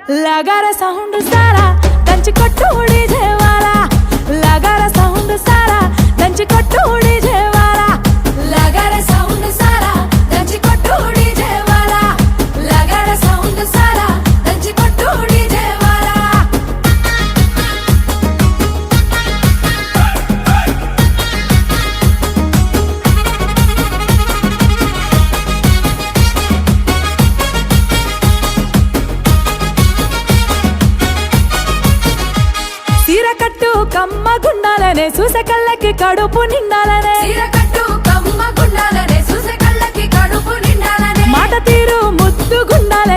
लगारा sound सारा దంచి కొట్టు डीजे वाला लगारा साउंड सारा దంచి కొట్టు डीजे वाला लगारा साउंड सारा దంచి కొట్టు डीजे वाला लगारा साउंड सारा దంచి కొట్టు डीजे वाला సీరకట్టు కమ్మ గుండాలనే చూసే కళ్ళకి కడుపు నిండాలనే సీరకట్టు కమ్మ గుండాలనే చూసే కళ్ళకి కడుపు నిండాలనే మాట తీరు ముద్దు గుండాలనే